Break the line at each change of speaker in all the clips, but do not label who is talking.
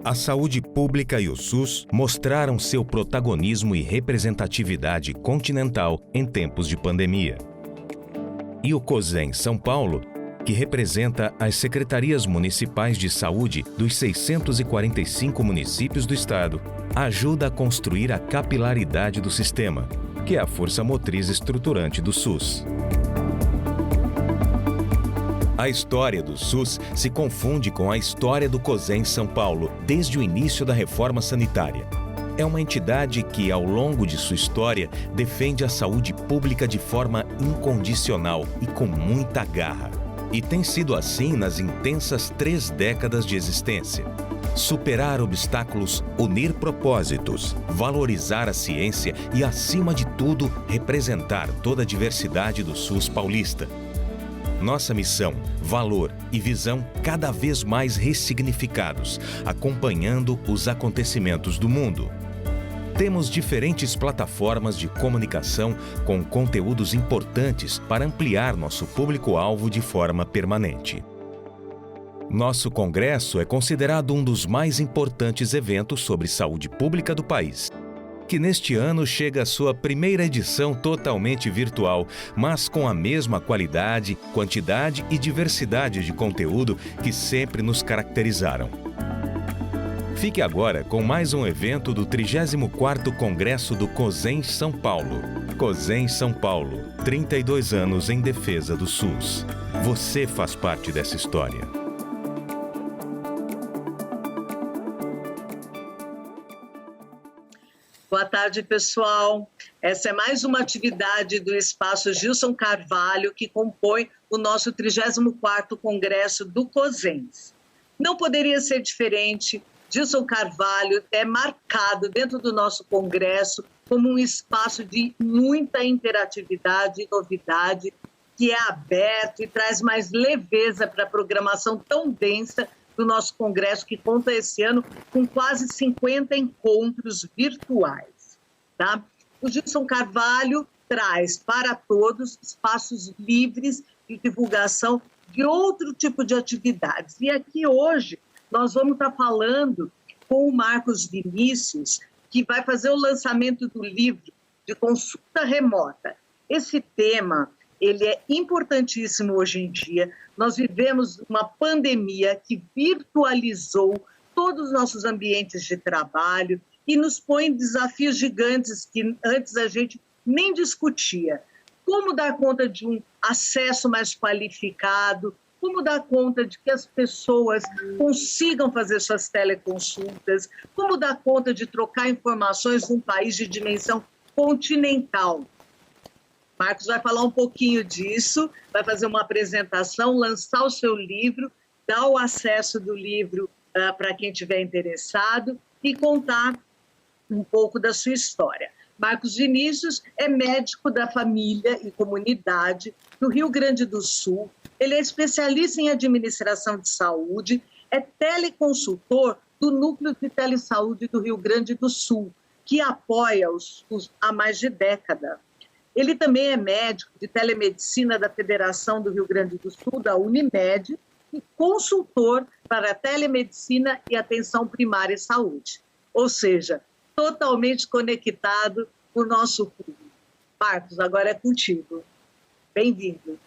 A saúde pública e o SUS mostraram seu protagonismo e representatividade continental em tempos de pandemia. E o COSEN São Paulo, que representa as secretarias municipais de saúde dos 645 municípios do estado, ajuda a construir a capilaridade do sistema, que é a força motriz estruturante do SUS. A história do SUS se confunde com a história do COSEN São Paulo desde o início da reforma sanitária. É uma entidade que, ao longo de sua história, defende a saúde pública de forma incondicional e com muita garra. E tem sido assim nas intensas 3 décadas de existência. Superar obstáculos, unir propósitos, valorizar a ciência e, acima de tudo, representar toda a diversidade do SUS paulista. Nossa missão, valor e visão cada vez mais ressignificados, acompanhando os acontecimentos do mundo. Temos diferentes plataformas de comunicação com conteúdos importantes para ampliar nosso público-alvo de forma permanente. Nosso congresso é considerado um dos mais importantes eventos sobre saúde pública do país, que neste ano chega à sua primeira edição totalmente virtual, mas com a mesma qualidade, quantidade e diversidade de conteúdo que sempre nos caracterizaram. Fique agora com mais um evento do 34º Congresso do COSEN São Paulo. COSEN São Paulo, 32 anos em defesa do SUS. Você faz parte dessa história.
Boa tarde, pessoal. Essa é mais uma atividade do Espaço Gilson Carvalho, que compõe o nosso 34º Congresso do COSENS. Não poderia ser diferente. Gilson Carvalho é marcado dentro do nosso congresso como um espaço de muita interatividade e novidade, que é aberto e traz mais leveza para a programação tão densa do nosso congresso, que conta esse ano com quase 50 encontros virtuais. Tá? O Gilson Carvalho traz para todos espaços livres de divulgação de outro tipo de atividades. E aqui hoje nós vamos estar falando com o Marcos Vinícius, que vai fazer o lançamento do livro de consulta remota. Esse tema, ele é importantíssimo hoje em dia. Nós vivemos uma pandemia que virtualizou todos os nossos ambientes de trabalho e nos põe desafios gigantes que antes a gente nem discutia. Como dar conta de um acesso mais qualificado, como dar conta de que as pessoas consigam fazer suas teleconsultas, como dar conta de trocar informações num país de dimensão continental. Marcos vai falar um pouquinho disso, vai fazer uma apresentação, lançar o seu livro, dar o acesso do livro para quem estiver interessado e contar um pouco da sua história. Marcos Vinícius é médico da família e comunidade do Rio Grande do Sul. Ele é especialista em administração de saúde, é teleconsultor do Núcleo de Telesaúde do Rio Grande do Sul, que apoia o SUS há mais de década. Ele também é médico de telemedicina da Federação do Rio Grande do Sul, da Unimed, e consultor para telemedicina e atenção primária e saúde. Ou seja, totalmente conectado com o nosso público. Marcos, agora é contigo. Bem-vindo.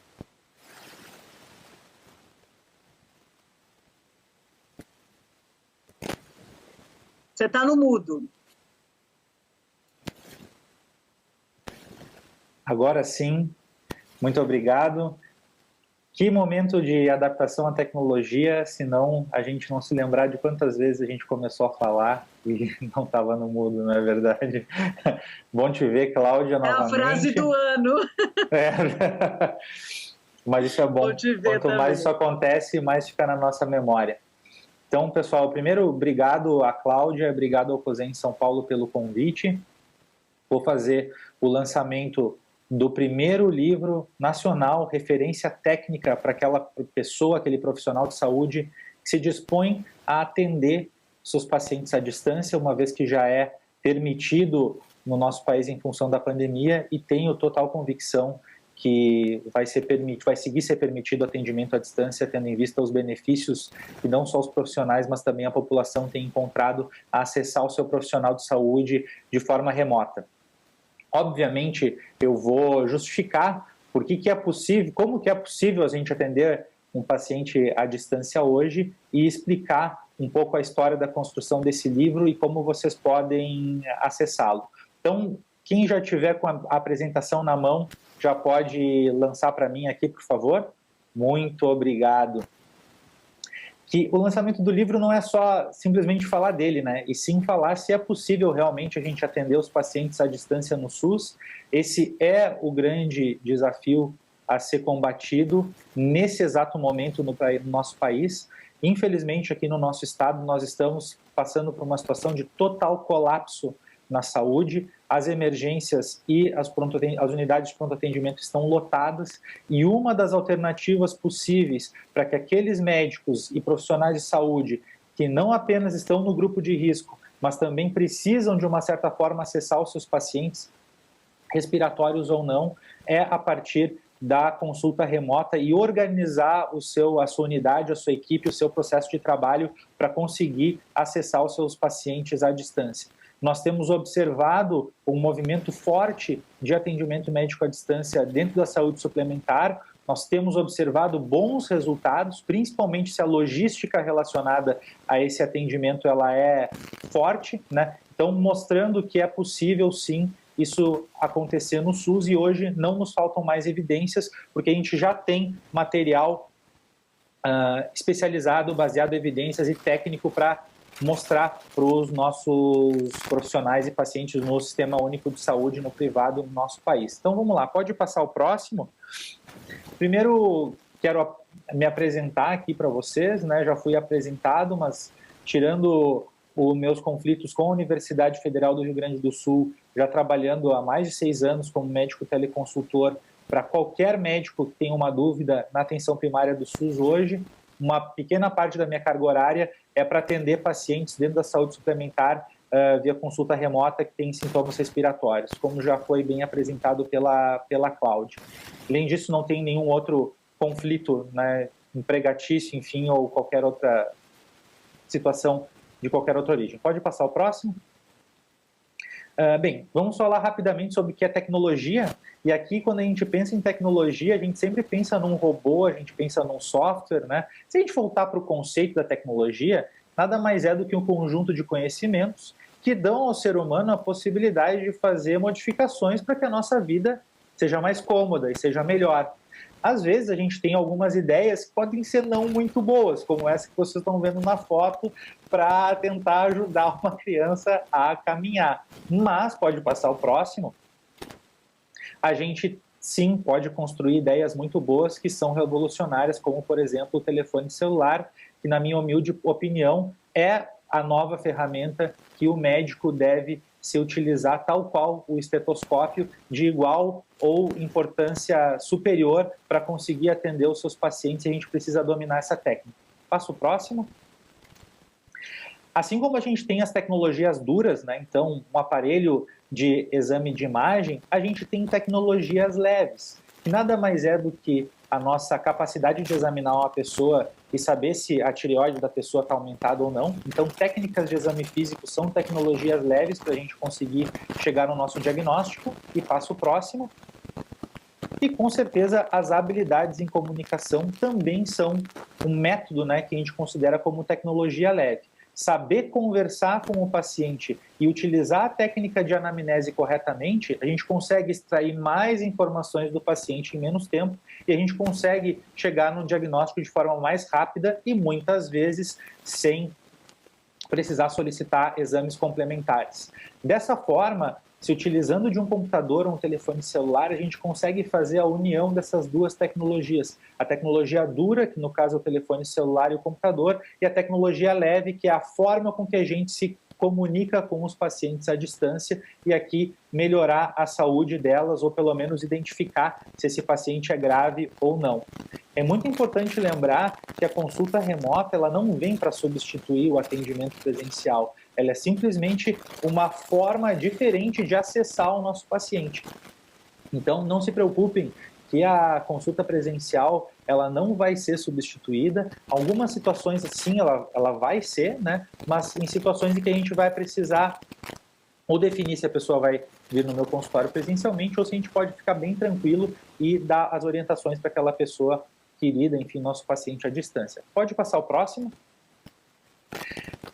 Você está no mudo.
Agora sim, muito obrigado. Que momento de adaptação à tecnologia, senão a gente não se lembrar de quantas vezes a gente começou a falar e não estava no mudo, não é verdade? Bom te ver, Cláudia, novamente.
É a frase do ano.
É. Mas isso é bom. Quanto mais isso acontece, mais fica na nossa memória. Então, pessoal, primeiro, obrigado a Cláudia, obrigado ao COSEN São Paulo pelo convite. Vou fazer o lançamento do primeiro livro nacional, referência técnica para aquela pessoa, aquele profissional de saúde que se dispõe a atender seus pacientes à distância, uma vez que já é permitido no nosso país em função da pandemia, e tenho total convicção que vai seguir ser permitido atendimento à distância, tendo em vista os benefícios que não só os profissionais, mas também a população tem encontrado a acessar o seu profissional de saúde de forma remota. Obviamente, eu vou justificar por que é possível, como que é possível a gente atender um paciente à distância hoje e explicar um pouco a história da construção desse livro e como vocês podem acessá-lo. Então, quem já tiver com a apresentação na mão, já pode lançar para mim aqui, por favor. Muito obrigado. Que o lançamento do livro não é só simplesmente falar dele, né? E sim falar se é possível realmente a gente atender os pacientes à distância no SUS. Esse é o grande desafio a ser combatido nesse exato momento no nosso país. Infelizmente, aqui no nosso estado, nós estamos passando por uma situação de total colapso na saúde. As emergências e as unidades de pronto atendimento estão lotadas e uma das alternativas possíveis para que aqueles médicos e profissionais de saúde que não apenas estão no grupo de risco, mas também precisam de uma certa forma acessar os seus pacientes, respiratórios ou não, é a partir da consulta remota e organizar a sua unidade, a sua equipe, o seu processo de trabalho para conseguir acessar os seus pacientes à distância. Nós temos observado um movimento forte de atendimento médico à distância dentro da saúde suplementar. Nós temos observado bons resultados, principalmente se a logística relacionada a esse atendimento ela é forte, né? Então, mostrando que é possível, sim, isso acontecer no SUS e hoje não nos faltam mais evidências, porque a gente já tem material especializado, baseado em evidências e técnico para mostrar para os nossos profissionais e pacientes no Sistema Único de Saúde, no privado, no nosso país. Então, vamos lá, pode passar o próximo. Primeiro, quero me apresentar aqui para vocês, né? Já fui apresentado, mas tirando os meus conflitos com a Universidade Federal do Rio Grande do Sul, já trabalhando há mais de 6 anos como médico teleconsultor para qualquer médico que tenha uma dúvida na atenção primária do SUS hoje, uma pequena parte da minha carga horária é para atender pacientes dentro da saúde suplementar via consulta remota que tem sintomas respiratórios, como já foi bem apresentado pela Cláudia. Além disso, não tem nenhum outro conflito, né, empregatício, enfim, ou qualquer outra situação de qualquer outra origem. Pode passar o próximo? Bem, vamos falar rapidamente sobre o que é tecnologia. E aqui, quando a gente pensa em tecnologia, a gente sempre pensa num robô, a gente pensa num software, né? Se a gente voltar para o conceito da tecnologia, nada mais é do que um conjunto de conhecimentos que dão ao ser humano a possibilidade de fazer modificações para que a nossa vida seja mais cômoda e seja melhor. Às vezes a gente tem algumas ideias que podem ser não muito boas, como essa que vocês estão vendo na foto, para tentar ajudar uma criança a caminhar. Mas, pode passar o próximo, a gente sim pode construir ideias muito boas que são revolucionárias, como por exemplo o telefone celular, que na minha humilde opinião é a nova ferramenta que o médico deve se utilizar, tal qual o estetoscópio, de igual ou importância superior para conseguir atender os seus pacientes, e a gente precisa dominar essa técnica. Passo o próximo. Assim como a gente tem as tecnologias duras, né? Então um aparelho de exame de imagem, a gente tem tecnologias leves, que nada mais é do que a nossa capacidade de examinar uma pessoa e saber se a tireoide da pessoa está aumentada ou não. Então, técnicas de exame físico são tecnologias leves para a gente conseguir chegar no nosso diagnóstico. E passo o próximo. E, com certeza, as habilidades em comunicação também são um método, né, que a gente considera como tecnologia leve. Saber conversar com o paciente e utilizar a técnica de anamnese corretamente, a gente consegue extrair mais informações do paciente em menos tempo e a gente consegue chegar no diagnóstico de forma mais rápida e muitas vezes sem precisar solicitar exames complementares. Dessa forma, se utilizando de um computador ou um telefone celular, a gente consegue fazer a união dessas duas tecnologias. A tecnologia dura, que no caso é o telefone celular e o computador, e a tecnologia leve, que é a forma com que a gente se comunica com os pacientes à distância e aqui melhorar a saúde delas ou pelo menos identificar se esse paciente é grave ou não. É muito importante lembrar que a consulta remota ela não vem para substituir o atendimento presencial. Ela é simplesmente uma forma diferente de acessar o nosso paciente. Então, não se preocupem que a consulta presencial ela não vai ser substituída. Algumas situações, sim, ela vai ser, né? Mas em situações em que a gente vai precisar ou definir se a pessoa vai vir no meu consultório presencialmente ou se a gente pode ficar bem tranquilo e dar as orientações para aquela pessoa querida, enfim, nosso paciente à distância. Pode passar o próximo.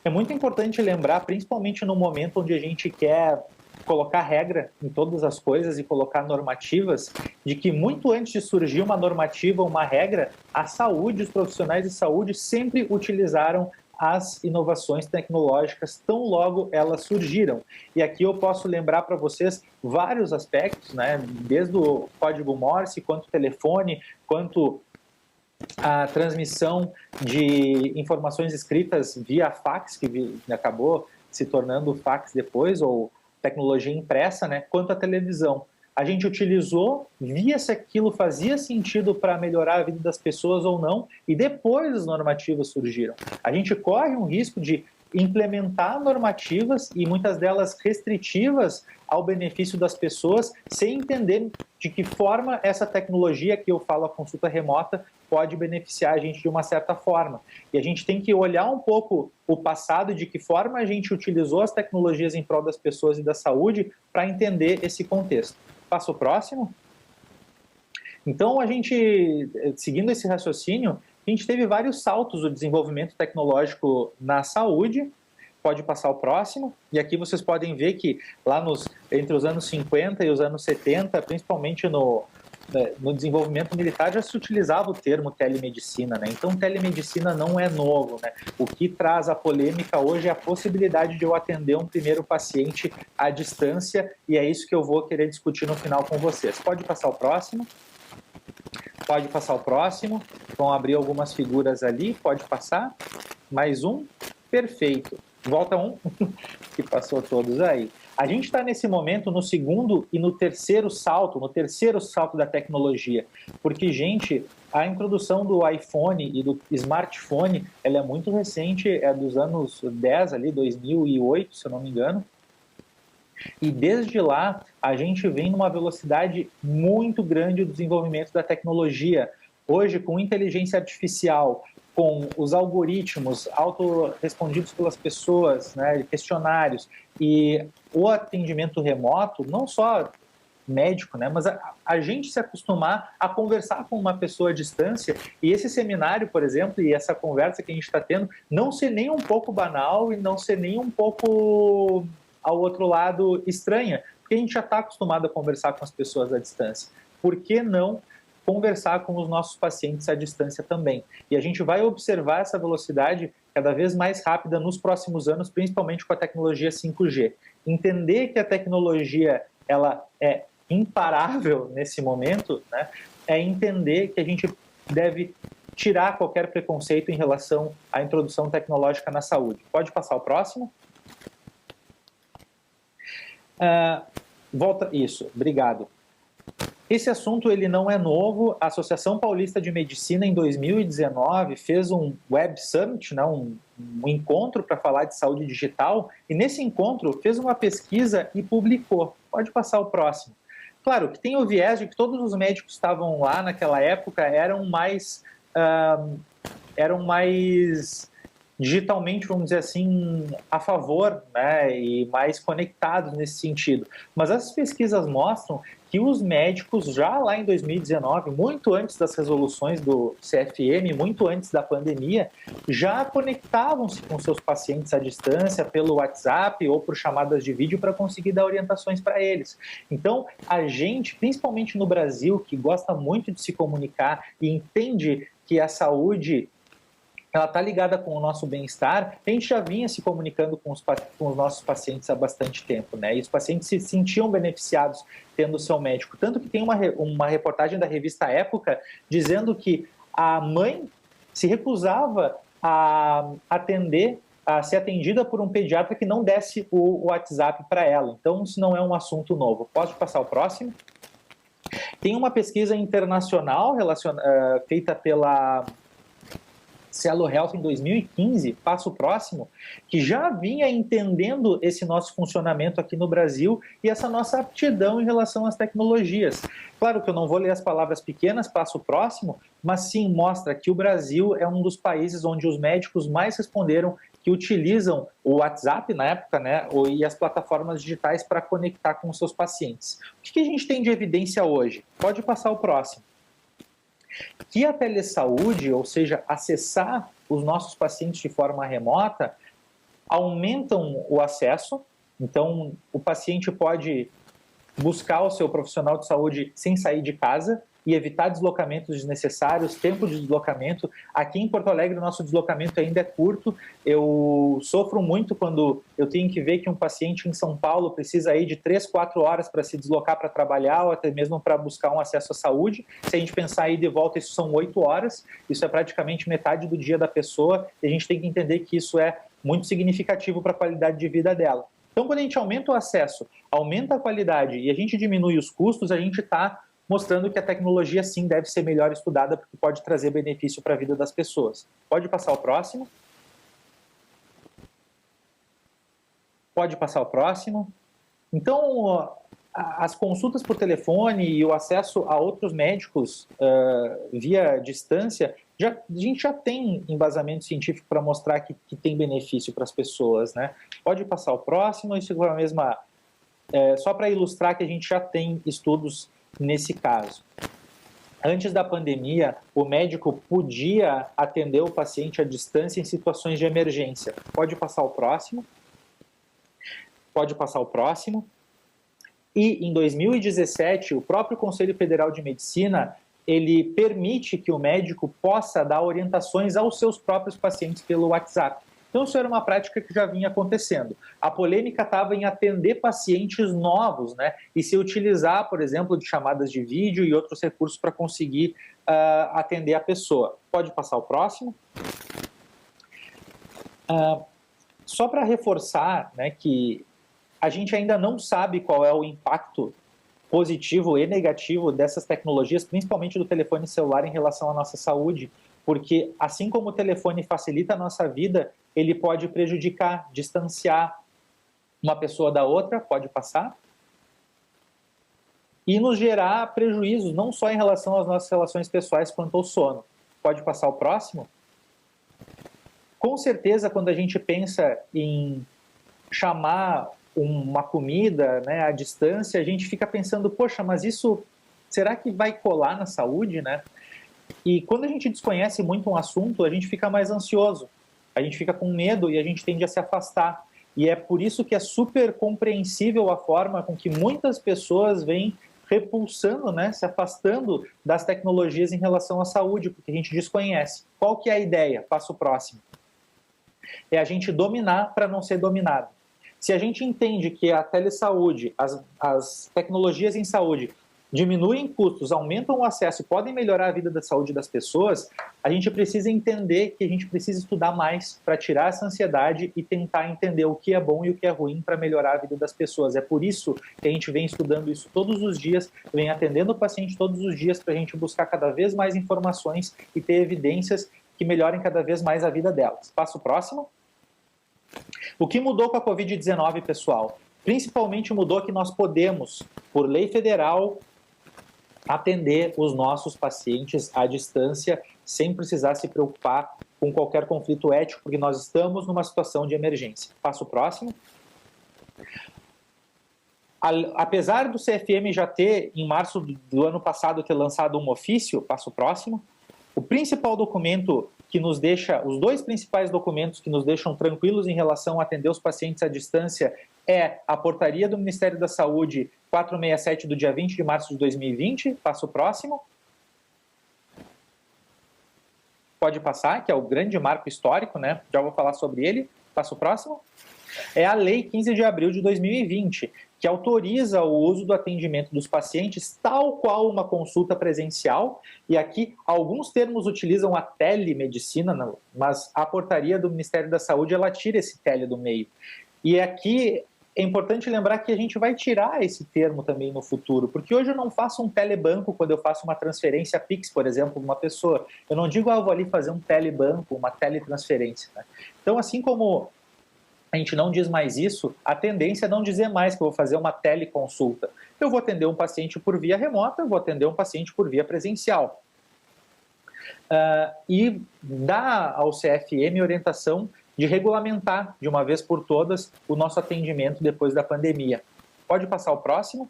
É muito importante lembrar, principalmente no momento onde a gente quer colocar regra em todas as coisas e colocar normativas, de que muito antes de surgir uma normativa, uma regra, a saúde, os profissionais de saúde sempre utilizaram as inovações tecnológicas tão logo elas surgiram. E aqui eu posso lembrar para vocês vários aspectos, né? Desde o código Morse, quanto telefone, quanto a transmissão de informações escritas via fax, que acabou se tornando fax depois, ou tecnologia impressa, né? Quanto a televisão. A gente utilizou, via se aquilo fazia sentido para melhorar a vida das pessoas ou não, e depois as normativas surgiram. A gente corre um risco de implementar normativas, e muitas delas restritivas ao benefício das pessoas, sem entender de que forma essa tecnologia, que eu falo a consulta remota, pode beneficiar a gente de uma certa forma. E a gente tem que olhar um pouco o passado, de que forma a gente utilizou as tecnologias em prol das pessoas e da saúde, para entender esse contexto. Passa o próximo. Então, a gente, seguindo esse raciocínio, a gente teve vários saltos do desenvolvimento tecnológico na saúde. Pode passar o próximo. E aqui vocês podem ver que lá entre os anos 50 e os anos 70, principalmente no desenvolvimento militar, já se utilizava o termo telemedicina, né? Então, telemedicina não é novo, né? O que traz a polêmica hoje é a possibilidade de eu atender um primeiro paciente à distância, e é isso que eu vou querer discutir no final com vocês. Pode passar o próximo. Pode passar o próximo. Vão abrir algumas figuras ali. Pode passar. Mais um. Perfeito. Volta um, que passou todos aí. A gente está nesse momento no segundo e no terceiro salto da tecnologia, porque, gente, a introdução do iPhone e do smartphone, ela é muito recente, é dos anos 10, ali, 2008, se eu não me engano, e desde lá a gente vem numa velocidade muito grande do desenvolvimento da tecnologia. Hoje, com inteligência artificial, com os algoritmos autorrespondidos pelas pessoas, né, questionários, e o atendimento remoto, não só médico, né, mas a gente se acostumar a conversar com uma pessoa à distância, e esse seminário, por exemplo, e essa conversa que a gente está tendo, não ser nem um pouco banal e não ser nem um pouco, ao outro lado, estranha, porque a gente já está acostumado a conversar com as pessoas à distância. Por que não conversar com os nossos pacientes à distância também? E a gente vai observar essa velocidade cada vez mais rápida nos próximos anos, principalmente com a tecnologia 5G. Entender que a tecnologia ela é imparável nesse momento, né, é entender que a gente deve tirar qualquer preconceito em relação à introdução tecnológica na saúde. Pode passar o próximo. Volta, isso, obrigado. Esse assunto ele não é novo. A Associação Paulista de Medicina, em 2019, fez um Web Summit, né, um encontro para falar de saúde digital, e nesse encontro fez uma pesquisa e publicou. Pode passar o próximo. Claro que tem o viés de que todos os médicos que estavam lá naquela época eram mais digitalmente, vamos dizer assim, a favor, né, e mais conectados nesse sentido. Mas essas pesquisas mostram que os médicos, já lá em 2019, muito antes das resoluções do CFM, muito antes da pandemia, já conectavam-se com seus pacientes à distância pelo WhatsApp ou por chamadas de vídeo para conseguir dar orientações para eles. Então, a gente, principalmente no Brasil, que gosta muito de se comunicar e entende que a saúde ela está ligada com o nosso bem-estar, a gente já vinha se comunicando com os nossos pacientes há bastante tempo, né? E os pacientes se sentiam beneficiados tendo o seu médico. Tanto que tem uma reportagem da revista Época dizendo que a mãe se recusava a ser atendida por um pediatra que não desse o WhatsApp para ela. Então, isso não é um assunto novo. Pode passar o próximo? Tem uma pesquisa internacional feita pela Cielo Health em 2015, passo próximo, que já vinha entendendo esse nosso funcionamento aqui no Brasil e essa nossa aptidão em relação às tecnologias. Claro que eu não vou ler as palavras pequenas, passo próximo, mas sim mostra que o Brasil é um dos países onde os médicos mais responderam que utilizam o WhatsApp na época, né, e as plataformas digitais para conectar com os seus pacientes. O que a gente tem de evidência hoje? Pode passar o próximo. Que a telesaúde, ou seja, acessar os nossos pacientes de forma remota, aumentam o acesso. Então, o paciente pode buscar o seu profissional de saúde sem sair de casa e evitar deslocamentos desnecessários, tempo de deslocamento. Aqui em Porto Alegre, o nosso deslocamento ainda é curto. Eu sofro muito quando eu tenho que ver que um paciente em São Paulo precisa ir de 3, 4 horas para se deslocar para trabalhar ou até mesmo para buscar um acesso à saúde. Se a gente pensar em ir de volta, isso são 8 horas. Isso é praticamente metade do dia da pessoa e a gente tem que entender que isso é muito significativo para a qualidade de vida dela. Então, quando a gente aumenta o acesso, aumenta a qualidade e a gente diminui os custos, a gente está mostrando que a tecnologia, sim, deve ser melhor estudada porque pode trazer benefício para a vida das pessoas. Pode passar o próximo. Pode passar o próximo. Então, as consultas por telefone e o acesso a outros médicos via distância, a gente já tem embasamento científico para mostrar que tem benefício para as pessoas, né? Pode passar o próximo, isso é a mesma... só para ilustrar que a gente já tem estudos nesse caso. Antes da pandemia, o médico podia atender o paciente à distância em situações de emergência. Pode passar o próximo. Pode passar o próximo. E em 2017, o próprio Conselho Federal de Medicina, ele permite que o médico possa dar orientações aos seus próprios pacientes pelo WhatsApp. Então, isso era uma prática que já vinha acontecendo. A polêmica estava em atender pacientes novos, né? E se utilizar, por exemplo, de chamadas de vídeo e outros recursos para conseguir atender a pessoa. Pode passar o próximo. Só para reforçar, né, que a gente ainda não sabe qual é o impacto positivo e negativo dessas tecnologias, principalmente do telefone celular em relação à nossa saúde, porque assim como o telefone facilita a nossa vida, ele pode prejudicar, distanciar uma pessoa da outra, pode passar, e nos gerar prejuízos, não só em relação às nossas relações pessoais, quanto ao sono. Pode passar o próximo? Com certeza, quando a gente pensa em chamar uma comida, né, à distância, a gente fica pensando, poxa, mas isso, será que vai colar na saúde, né? E quando a gente desconhece muito um assunto, a gente fica mais ansioso, a gente fica com medo e a gente tende a se afastar. E é por isso que é super compreensível a forma com que muitas pessoas vêm repulsando, né, se afastando das tecnologias em relação à saúde, porque a gente desconhece. Qual que é a ideia? Passo próximo. É a gente dominar para não ser dominado. Se a gente entende que a telesaúde, as tecnologias em saúde diminuem custos, aumentam o acesso e podem melhorar a vida da saúde das pessoas, a gente precisa entender que a gente precisa estudar mais para tirar essa ansiedade e tentar entender o que é bom e o que é ruim para melhorar a vida das pessoas. É por isso que a gente vem estudando isso todos os dias, vem atendendo o paciente todos os dias para a gente buscar cada vez mais informações e ter evidências que melhorem cada vez mais a vida delas. Passo próximo. O que mudou com a Covid-19, pessoal? Principalmente mudou que nós podemos, por lei federal, atender os nossos pacientes à distância sem precisar se preocupar com qualquer conflito ético, porque nós estamos numa situação de emergência. Passo próximo. Apesar do CFM já ter, em março do ano passado, ter lançado um ofício, passo próximo, o principal documento que nos deixa, os dois principais documentos que nos deixam tranquilos em relação a atender os pacientes à distância é a portaria do Ministério da Saúde 467 do dia 20 de março de 2020, passo próximo. Pode passar, que é o grande marco histórico, né? Já vou falar sobre ele, passo próximo. É a Lei 15 de abril de 2020, que autoriza o uso do atendimento dos pacientes tal qual uma consulta presencial, e aqui alguns termos utilizam a telemedicina, mas a portaria do Ministério da Saúde ela tira esse tele do meio. E aqui é importante lembrar que a gente vai tirar esse termo também no futuro, porque hoje eu não faço um telebanco quando eu faço uma transferência Pix, por exemplo, de uma pessoa. Eu não digo, eu vou ali fazer um telebanco, uma teletransferência. Né? Então, assim como a gente não diz mais isso, a tendência é não dizer mais que eu vou fazer uma teleconsulta. Eu vou atender um paciente por via remota, eu vou atender um paciente por via presencial. E dá ao CFM orientação de regulamentar de uma vez por todas o nosso atendimento depois da pandemia. Pode passar o próximo?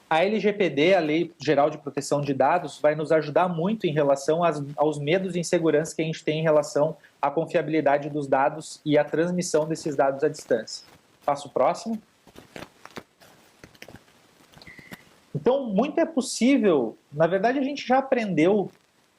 A LGPD, a Lei Geral de Proteção de Dados, vai nos ajudar muito em relação aos medos e inseguranças que a gente tem em relação à confiabilidade dos dados e à transmissão desses dados à distância. Passo o próximo. Então, muito é possível, na verdade a gente já aprendeu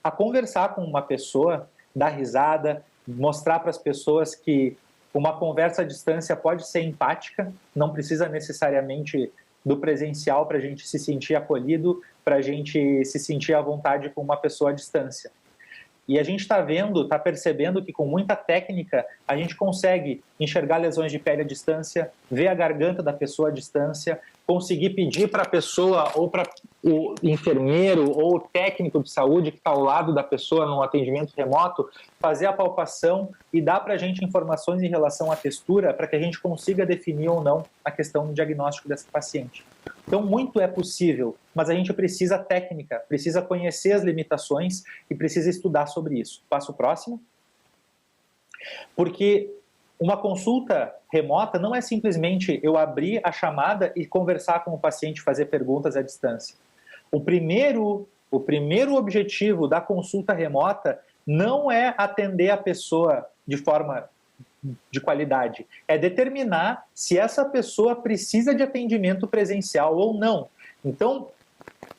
a conversar com uma pessoa, dar risada, mostrar para as pessoas que uma conversa à distância pode ser empática, não precisa necessariamente do presencial para a gente se sentir acolhido, para a gente se sentir à vontade com uma pessoa à distância. E a gente está vendo, está percebendo que com muita técnica a gente consegue enxergar lesões de pele à distância, ver a garganta da pessoa à distância, conseguir pedir para a pessoa ou para o enfermeiro ou o técnico de saúde que está ao lado da pessoa num atendimento remoto, fazer a palpação e dar para a gente informações em relação à textura para que a gente consiga definir ou não a questão do diagnóstico dessa paciente. Então, muito é possível, mas a gente precisa técnica, precisa conhecer as limitações e precisa estudar sobre isso. Passo o próximo. Porque uma consulta remota não é simplesmente eu abrir a chamada e conversar com o paciente, fazer perguntas à distância. O primeiro objetivo da consulta remota não é atender a pessoa de forma de qualidade, é determinar se essa pessoa precisa de atendimento presencial ou não. Então,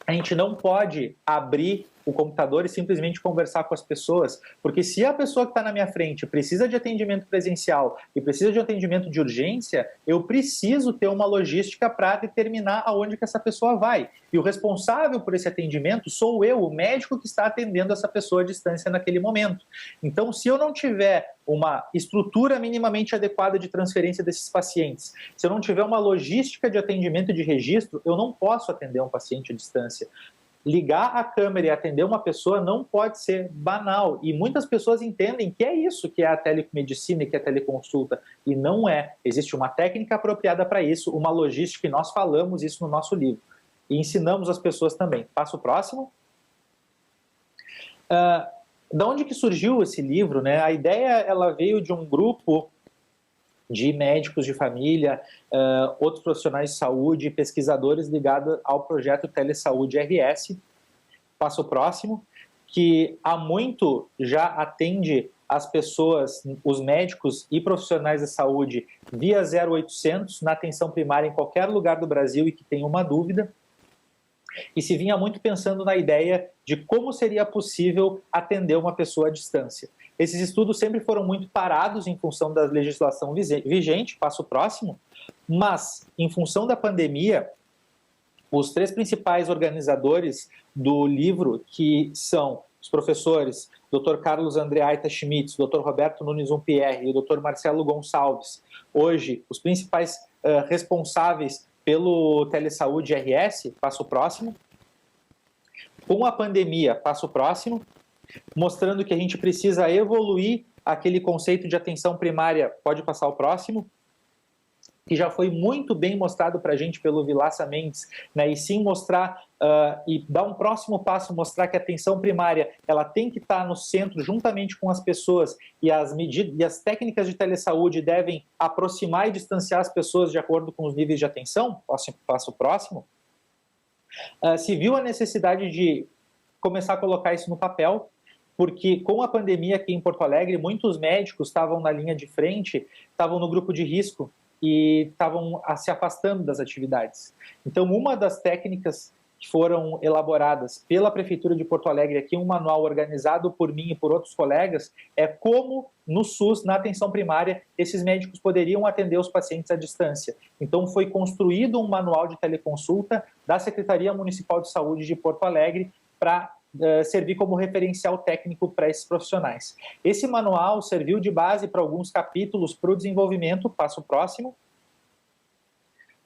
a gente não pode abrir o computador e simplesmente conversar com as pessoas, porque se a pessoa que está na minha frente precisa de atendimento presencial e precisa de atendimento de urgência, eu preciso ter uma logística para determinar aonde que essa pessoa vai. E o responsável por esse atendimento sou eu, o médico que está atendendo essa pessoa à distância naquele momento. Então, se eu não tiver uma estrutura minimamente adequada de transferência desses pacientes, se eu não tiver uma logística de atendimento e de registro, eu não posso atender um paciente à distância. Ligar a câmera e atender uma pessoa não pode ser banal. E muitas pessoas entendem que é isso que é a telemedicina e que é a teleconsulta. E não é. Existe uma técnica apropriada para isso, uma logística, e nós falamos isso no nosso livro. E ensinamos as pessoas também. Passo o próximo. Da onde que surgiu esse livro, né? A ideia ela veio de um grupo de médicos de família, outros profissionais de saúde, pesquisadores ligados ao projeto Telesaúde RS. Passo o próximo, que há muito já atende as pessoas, os médicos e profissionais da saúde via 0800 na atenção primária em qualquer lugar do Brasil e que tem uma dúvida. E se vinha muito pensando na ideia de como seria possível atender uma pessoa à distância. Esses estudos sempre foram muito parados em função da legislação vigente, passo o próximo, mas em função da pandemia, os 3 principais organizadores do livro, que são os professores Dr. Carlos Andreaita Schmitz, Dr. Roberto Nunes Umpierre e o Dr. Marcelo Gonçalves, hoje os principais responsáveis pelo Telesaúde RS, passo o próximo. Com a pandemia, passo o próximo, mostrando que a gente precisa evoluir aquele conceito de atenção primária, pode passar o próximo, que já foi muito bem mostrado para a gente pelo Vilaça Mendes, né? E sim mostrar e dar um próximo passo, mostrar que a atenção primária ela tem que estar no centro juntamente com as pessoas e as medidas e as técnicas de telesaúde devem aproximar e distanciar as pessoas de acordo com os níveis de atenção. Passo o próximo. Se viu a necessidade de começar a colocar isso no papel, porque com a pandemia aqui em Porto Alegre, muitos médicos estavam na linha de frente, estavam no grupo de risco e estavam se afastando das atividades. Então, uma das técnicas que foram elaboradas pela Prefeitura de Porto Alegre, aqui um manual organizado por mim e por outros colegas, é como no SUS, na atenção primária, esses médicos poderiam atender os pacientes à distância. Então, foi construído um manual de teleconsulta da Secretaria Municipal de Saúde de Porto Alegre para servir como referencial técnico para esses profissionais. Esse manual serviu de base para alguns capítulos para o desenvolvimento, passo próximo,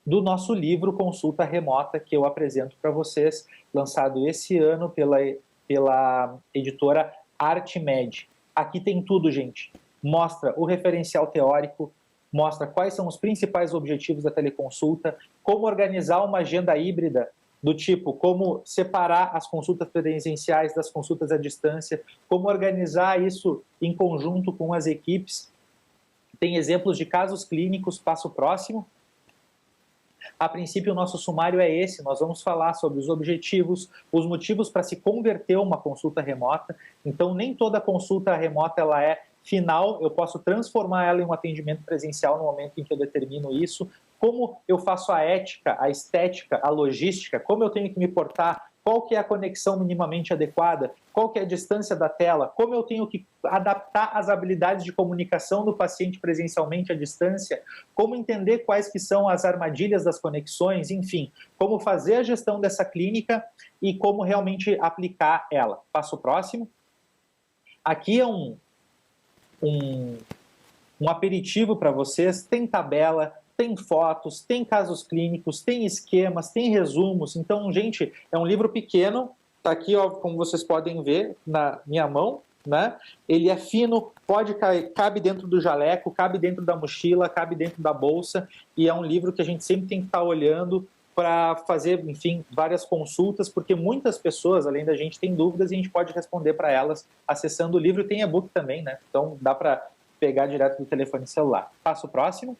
do nosso livro Consulta Remota, que eu apresento para vocês, lançado esse ano pela editora ArtMed. Aqui tem tudo, gente. Mostra o referencial teórico, mostra quais são os principais objetivos da teleconsulta, como organizar uma agenda híbrida, do tipo, como separar as consultas presenciais das consultas à distância, como organizar isso em conjunto com as equipes. Tem exemplos de casos clínicos, passo próximo. A princípio, o nosso sumário é esse, nós vamos falar sobre os objetivos, os motivos para se converter uma consulta remota. Então, nem toda consulta remota ela é final, eu posso transformar ela em um atendimento presencial no momento em que eu determino isso. Como eu faço a ética, a estética, a logística, como eu tenho que me portar, qual que é a conexão minimamente adequada, qual que é a distância da tela, como eu tenho que adaptar as habilidades de comunicação do paciente presencialmente à distância, como entender quais que são as armadilhas das conexões, enfim, como fazer a gestão dessa clínica e como realmente aplicar ela. Passo próximo. Aqui é um aperitivo para vocês, tem tabela, tem fotos, tem casos clínicos, tem esquemas, tem resumos. Então, gente, é um livro pequeno, tá aqui, ó, como vocês podem ver na minha mão, né? Ele é fino, cabe dentro do jaleco, cabe dentro da mochila, cabe dentro da bolsa, e é um livro que a gente sempre tem que estar olhando para fazer, enfim, várias consultas, porque muitas pessoas, além da gente, têm dúvidas e a gente pode responder para elas acessando o livro. Tem e-book também, né? Então, dá para pegar direto do telefone celular. Passo próximo.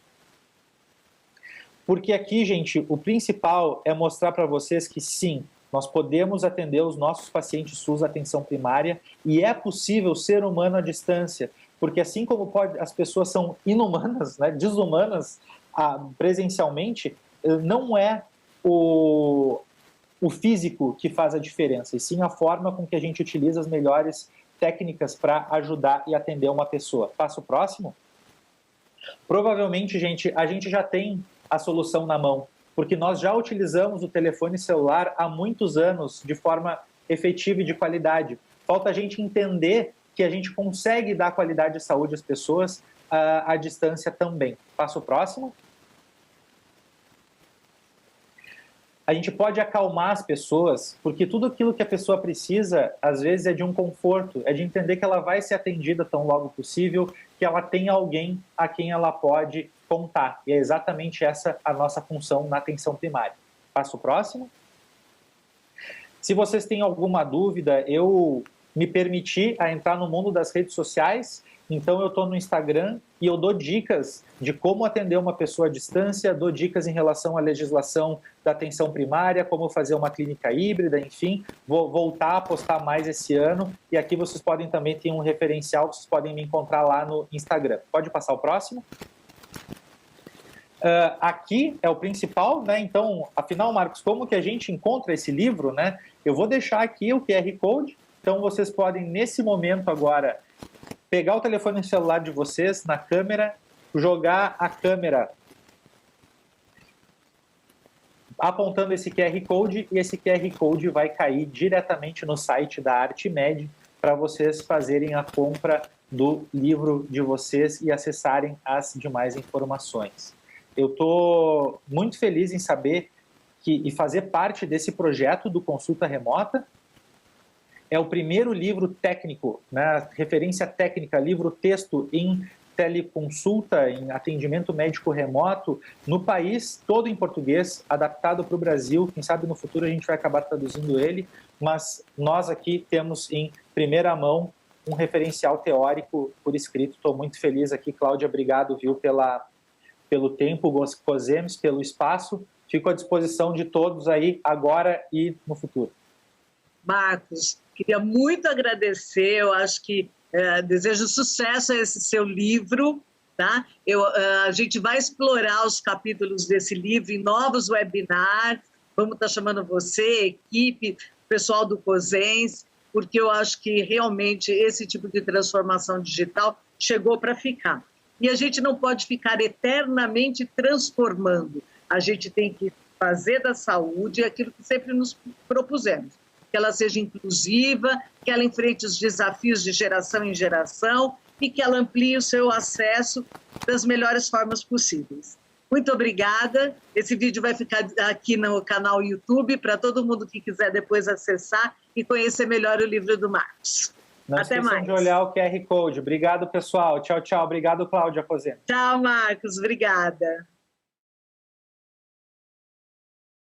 Porque aqui, gente, o principal é mostrar para vocês que sim, nós podemos atender os nossos pacientes SUS atenção primária e é possível ser humano à distância, porque assim como as pessoas são inumanas, né, desumanas presencialmente, não é o físico que faz a diferença, e sim a forma com que a gente utiliza as melhores técnicas para ajudar e atender uma pessoa. Passo próximo. Provavelmente, gente, a gente já tem a solução na mão, porque nós já utilizamos o telefone celular há muitos anos de forma efetiva e de qualidade. Falta a gente entender que a gente consegue dar qualidade de saúde às pessoas à distância também. Passo próximo. A gente pode acalmar as pessoas, porque tudo aquilo que a pessoa precisa, às vezes, é de um conforto, é de entender que ela vai ser atendida tão logo possível, que ela tem alguém a quem ela pode contar. E é exatamente essa a nossa função na atenção primária. Passo próximo. Se vocês têm alguma dúvida, eu me permiti a entrar no mundo das redes sociais, então eu estou no Instagram e eu dou dicas de como atender uma pessoa à distância, dou dicas em relação à legislação da atenção primária, como fazer uma clínica híbrida, enfim, vou voltar a postar mais esse ano e aqui vocês podem também ter um referencial, vocês podem me encontrar lá no Instagram. Pode passar o próximo? Aqui é o principal, né? Então, afinal, Marcos, como que a gente encontra esse livro, né? Eu vou deixar aqui o QR Code, então vocês podem, nesse momento agora, pegar o telefone celular de vocês na câmera, jogar a câmera apontando esse QR Code e esse QR Code vai cair diretamente no site da ArtMed para vocês fazerem a compra do livro de vocês e acessarem as demais informações. Eu estou muito feliz em saber e fazer parte desse projeto do Consulta Remota. É o primeiro livro técnico, né, referência técnica, livro-texto em teleconsulta, em atendimento médico remoto, no país todo em português, adaptado para o Brasil. Quem sabe no futuro a gente vai acabar traduzindo ele, mas nós aqui temos em primeira mão um referencial teórico por escrito. Estou muito feliz aqui, Cláudia, obrigado, viu, pelo tempo, Cosemes, pelo espaço. Fico à disposição de todos aí, agora e no futuro.
Marcos, queria muito agradecer, eu acho que desejo sucesso a esse seu livro, tá? A gente vai explorar os capítulos desse livro em novos webinars, vamos estar chamando você, equipe, pessoal do COSENS, porque eu acho que realmente esse tipo de transformação digital chegou para ficar. E a gente não pode ficar eternamente transformando, a gente tem que fazer da saúde aquilo que sempre nos propusemos. que ela seja inclusiva, que ela enfrente os desafios de geração em geração e que ela amplie o seu acesso das melhores formas possíveis. Muito obrigada. Esse vídeo vai ficar aqui no canal YouTube para todo mundo que quiser depois acessar e conhecer melhor o livro do Marcos.
Não esqueçam de olhar o QR Code. Obrigado, pessoal. Tchau, tchau. Obrigado, Cláudia Cosentino.
Tchau, Marcos. Obrigada.